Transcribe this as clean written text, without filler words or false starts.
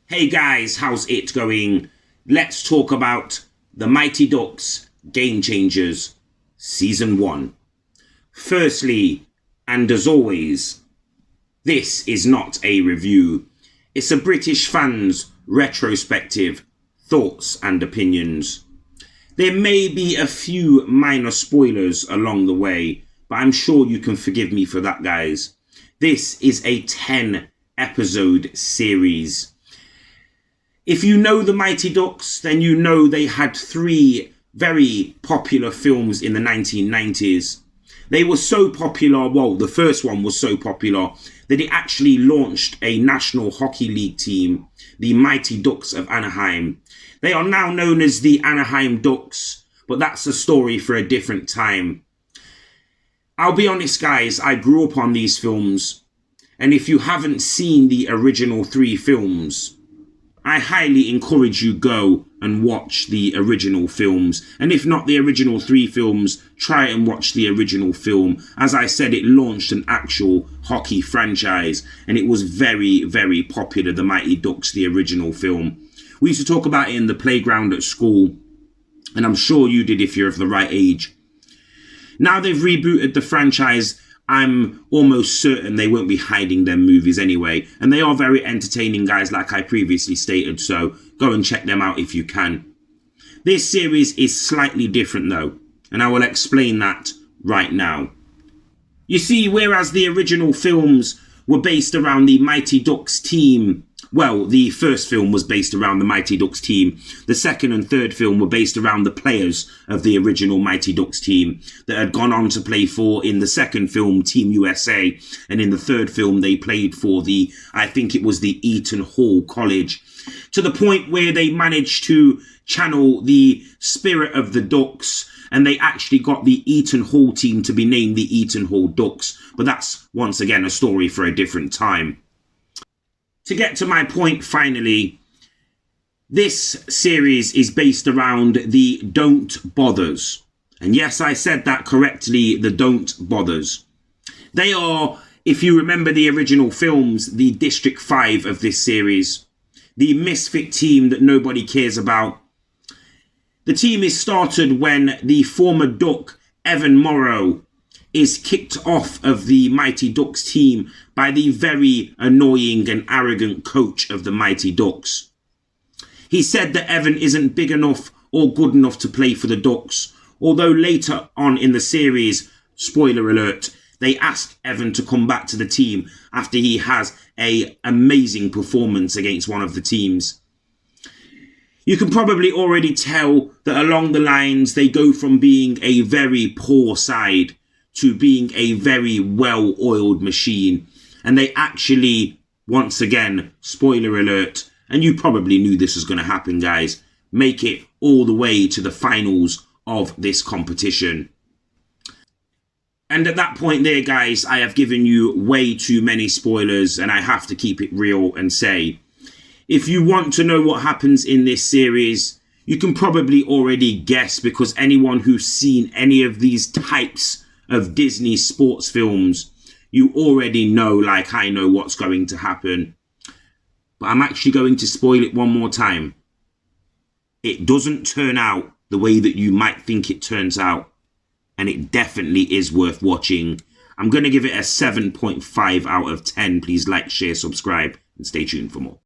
Hey guys, how's it going? Let's talk about The Mighty Ducks Game Changers Season 1. Firstly, and as always, this is not a review. It's a British fan's retrospective thoughts and opinions. There may be a few minor spoilers along the way, but I'm sure you can forgive me for that, guys. This is a 10-episode series. If you know the Mighty Ducks, then you know they had 3 very popular films in the 1990s. They were so popular, well, the first one was so popular that it actually launched a National Hockey League team, the Mighty Ducks of Anaheim. They are now known as the Anaheim Ducks, but that's a story for a different time. I'll be honest, guys, I grew up on these films, and if you haven't seen the original 3 films, I highly encourage you go and watch the original films. And if not the original 3 films, try and watch the original film. As I said, it launched an actual hockey franchise and it was very, very popular, The Mighty Ducks, the original film. We used to talk about it in the playground at school, and I'm sure you did if you're of the right age. Now they've rebooted the franchise, I'm almost certain they won't be hiding their movies anyway. And they are very entertaining, guys, like I previously stated. So go and check them out if you can. This series is slightly different though, and I will explain that right now. You see, whereas the original films were based around the Mighty Ducks team, well, the first film was based around the Mighty Ducks team. The second and third film were based around the players of the original Mighty Ducks team that had gone on to play for, in the second film, Team USA. And in the third film, they played for I think it was the Eton Hall College. To the point where they managed to channel the spirit of the Ducks, and they actually got the Eton Hall team to be named the Eton Hall Ducks. But that's, once again, a story for a different time. To get to my point, finally, this series is based around the Don't Bothers. And yes, I said that correctly, the Don't Bothers. They are, if you remember the original films, the District 5 of this series. The misfit team that nobody cares about. The team is started when the former Duck, Evan Morrow, is kicked off of the Mighty Ducks team by the very annoying and arrogant coach of the Mighty Ducks. He said that Evan isn't big enough or good enough to play for the Ducks, although later on in the series, spoiler alert, they asked Evan to come back to the team after he has an amazing performance against one of the teams. You can probably already tell that along the lines they go from being a very poor side to being a very well-oiled machine. And they actually, once again, spoiler alert, and you probably knew this was going to happen, guys, make it all the way to the finals of this competition. And at that point there, guys, I have given you way too many spoilers, and I have to keep it real and say, if you want to know what happens in this series, you can probably already guess, because anyone who's seen any of these types of Disney sports films, you already know, like I know, what's going to happen. But I'm actually going to spoil it one more time. It doesn't turn out the way that you might think it turns out, and it definitely is worth watching. I'm going to give it a 7.5 out of 10. Please like, share, subscribe, and stay tuned for more.